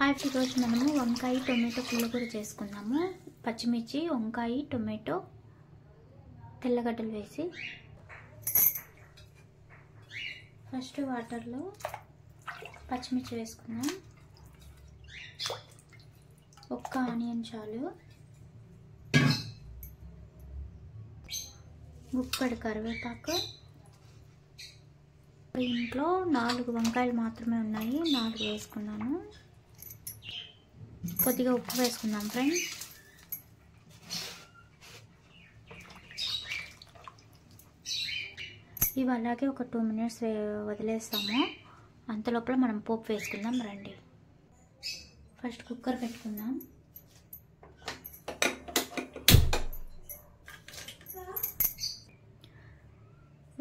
Hi, ఈరోజు మనము వంకాయ టొమాటో పుల్లగూర చేసుకుందాము. పచ్చిమిర్చి, వంకాయ, టొమాటో, తెల్లగడ్డలు వేసి ఫస్ట్ వాటర్లో పచ్చిమిర్చి వేసుకుందాం. ఒక్క ఆనియన్ చాలు. గుప్పెడు కరివేపాకు. ఇంట్లో 4 వంకాయలు మాత్రమే ఉన్నాయి, 4 వేసుకున్నాను. కొద్దిగా ఉప్పు వేసుకుందాం ఫ్రెండ్స్. ఇవి అలాగే ఒక 2 మినిట్స్ వదిలేస్తాము. అంతలోపల మనం పోపు వేసుకుందాం రండి. ఫస్ట్ కుక్కర్ పెట్టుకుందాం.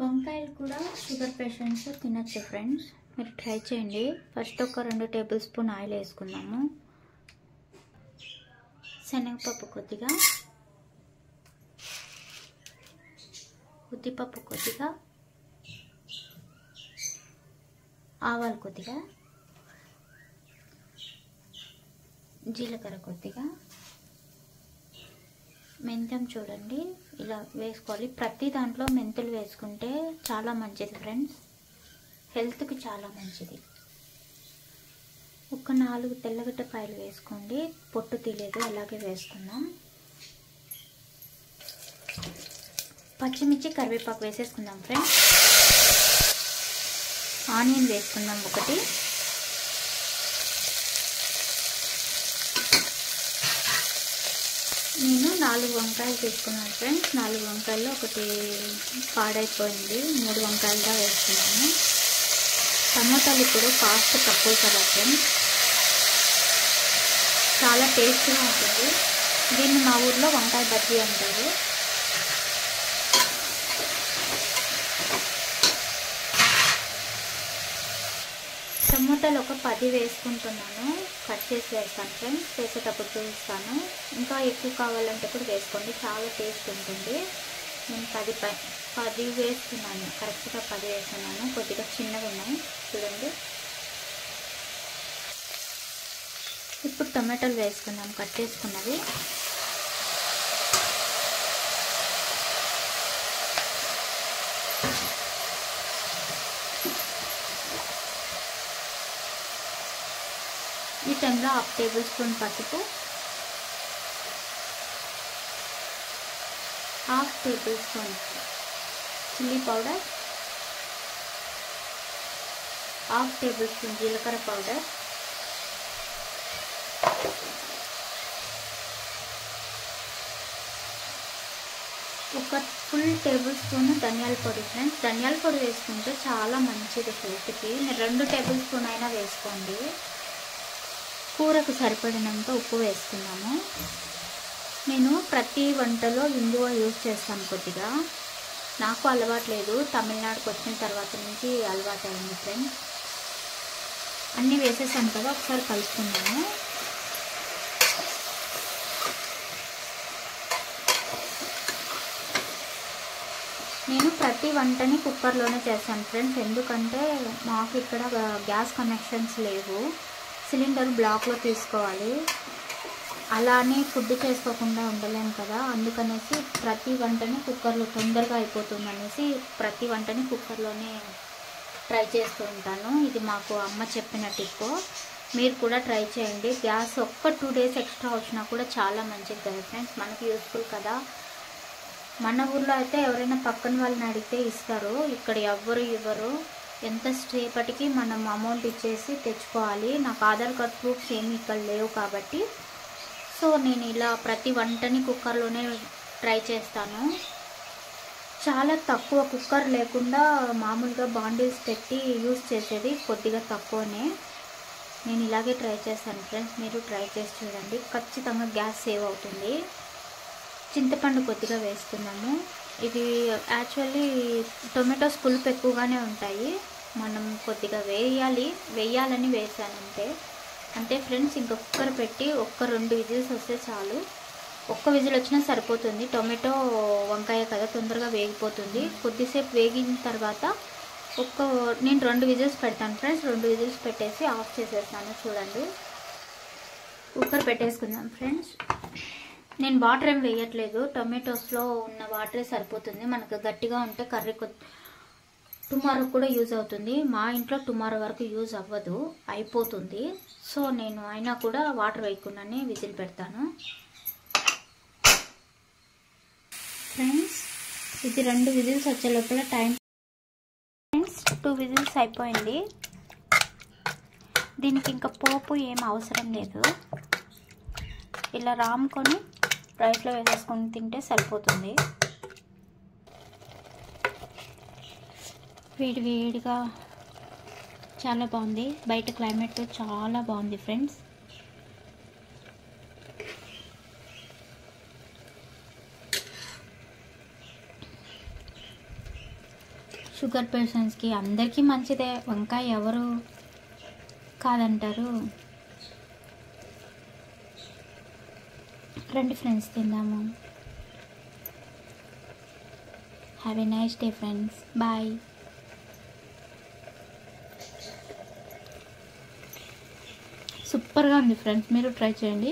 వంకాయలు కూడా షుగర్ పేషెంట్స్ తినచ్చు ఫ్రెండ్స్, మీరు ట్రై చేయండి. ఫస్ట్ ఒక 2 టేబుల్ స్పూన్ ఆయిల్ వేసుకుందాము. శనగపప్పు కొద్దిగా, ఉద్దిపప్పు కొద్దిగా, ఆవాలు కొద్దిగా, జీలకర్ర కొద్దిగా, మెంతం చూడండి ఇలా వేసుకోవాలి. ప్రతి దాంట్లో మెంతులు వేసుకుంటే చాలా మంచిది ఫ్రెండ్స్, హెల్త్కి చాలా మంచిది. ఒక 4 తెల్లగడ్డపాయలు వేసుకోండి, పొట్టు తీయలేదు, అలాగే వేసుకుందాం. పచ్చిమిర్చి, కరివేపాకు వేసేసుకుందాం ఫ్రెండ్స్. ఆనియన్ వేసుకుందాం ఒకటి. నేను 4 వంకాయలు తీసుకున్నాను ఫ్రెండ్స్. 4 వంకాయల్లో ఒకటి పాడైపోయింది, 3 వంకాయలుగా వేసుకున్నాను. టమాటాలు ఇప్పుడు కాస్ట్ తక్కువ కదా ఫ్రెండ్స్, చాలా టేస్ట్గా ఉంటుంది. దీన్ని మా ఊర్లో వంకాయ బజ్జీ అంటారు. టమాటాలు ఒక 10 వేసుకుంటున్నాను, కట్ చేసి వేస్తాను ఫ్రెండ్స్, వేసేటప్పుడు చూస్తాను. ఇంకా ఎక్కువ కావాలంటే కూడా వేసుకోండి, చాలా టేస్ట్ ఉంటుంది. నేను 10 వేస్తున్నాను, కరెక్ట్గా 10 వేస్తున్నాను. కొద్దిగా చిన్నగా ఉన్నాయి చూడండి. ఇప్పుడు టమాటాలు వేసుకుందాం, కట్ చేసుకున్నవి. ఈ టైంలో 1/2 టేబుల్ స్పూన్ పసుపు, 1/2 table spoon chilli powder, 1/2 table spoon జీలకర్ర పౌడర్, ఒక ఫుల్ టేబుల్ స్పూన్ ధనియాల పొడి ఫ్రెండ్స్. ధనియాల పొడి వేసుకుంటే చాలా మంచిది హెల్త్కి. మీరు 2 టేబుల్ స్పూన్ అయినా వేసుకోండి. కూరకు సరిపడినంత ఉప్పు వేసుకున్నాము. నేను ప్రతి వంటలో ఇంగువ యూజ్ చేస్తాను కొద్దిగా, నాకు అలవాట్లేదు, తమిళనాడుకి వచ్చిన తర్వాత నుంచి అలవాటు అయింది ఫ్రెండ్స్. అన్నీ వేసేసాను కదా, ఒకసారి కలుపుకున్నాను. నేను ప్రతి వంటని కుక్కర్లోనే చేస్తాను ఫ్రెండ్స్, ఎందుకంటే మాకు ఇక్కడ గ్యాస్ కనెక్షన్స్ లేవు, సిలిండర్ బ్లాక్లో తీసుకోవాలి. అలానే ఫుడ్ చేసుకోకుండా ఉండలేము కదా, అందుకనేసి ప్రతి వంటని కుక్కర్లో తొందరగా అయిపోతుంది అనేసి ప్రతి వంటని కుక్కర్లోనే ట్రై చేస్తూ ఉంటాను. ఇది మాకు అమ్మ చెప్పిన టిప్, మీరు కూడా ట్రై చేయండి. గ్యాస్ ఒక్క 2 డేస్ ఎక్స్ట్రా వచ్చినా కూడా చాలా మంచిది కదా ఫ్రెండ్స్, మనకి యూస్ఫుల్ కదా. మన ఊర్లో అయితే ఎవరైనా పక్కన వాళ్ళని అడిగితే ఇస్తారు, ఇక్కడ ఎవ్వరు ఇవ్వరు. ఎంత సేపటికి మనం అమౌంట్ ఇచ్చేసి తెచ్చుకోవాలి. నాకు ఆధార్ కార్డ్ ప్రూఫ్స్ ఏమి ఇక్కడ లేవు కాబట్టి, సో నేను ఇలా ప్రతి వంటని కుక్కర్లోనే ట్రై చేస్తాను. చాలా తక్కువ, కుక్కర్ లేకుండా మామూలుగా బాండిల్స్ పెట్టి యూజ్ చేసేది కొద్దిగా తక్కువనే. నేను ఇలాగే ట్రై చేస్తాను ఫ్రెండ్స్, మీరు ట్రై చేసి చూడండి, ఖచ్చితంగా గ్యాస్ సేవ్ అవుతుంది. చింతపండు కొద్దిగా వేసుకున్నాము. ఇది యాక్చువల్లీ టొమాటోస్ పులుపు ఎక్కువగానే ఉంటాయి, మనం కొద్దిగా వేయాలని వేసాను అంతే ఫ్రెండ్స్. ఇంకా కుక్కర్ పెట్టి ఒక్క 2 విజిల్స్ వస్తే చాలు. ఒక్క విజిల్ వచ్చినా సరిపోతుంది, టొమాటో వంకాయ కదా తొందరగా వేగిపోతుంది. కొద్దిసేపు వేగిన తర్వాత నేను 2 విజిల్స్ పెడతాను ఫ్రెండ్స్. 2 విజిల్స్ పెట్టేసి ఆఫ్ చేసేస్తాను చూడండి. కుక్కర్ పెట్టేసుకుందాం ఫ్రెండ్స్. నేను వాటర్ ఏం వేయట్లేదు, టొమాటోస్లో ఉన్న వాటరే సరిపోతుంది. మనకు గట్టిగా ఉంటే కర్రీ టుమారో కూడా యూజ్ అవుతుంది. మా ఇంట్లో టుమారో వరకు యూజ్ అవ్వదు, అయిపోతుంది. సో నేను అయినా కూడా వాటర్ వేయకుండానే విజిల్ పెడతాను ఫ్రెండ్స్. ఇది 2 విజిల్స్ వచ్చే లోపల టైం ఫ్రెండ్స్. 2 విజిల్స్ అయిపోయింది. దీనికి ఇంకా పోపు ఏం అవసరం లేదు. ఇలా రాముకొని రైస్లో వేసేసుకొని తింటే సరిపోతుంది. వేడి వేడిగా చాలా బాగుంది. బయట క్లైమేట్ చాలా బాగుంది ఫ్రెండ్స్. షుగర్ పేషెంట్స్కి అందరికీ మంచిదే. వంకాయ ఎవరు కాదంటారు. రండి ఫ్రెండ్స్, తిందాము. Have a nice day friends. Bye. సూపర్గా ఉంది ఫ్రెండ్స్, మీరు ట్రై చేయండి.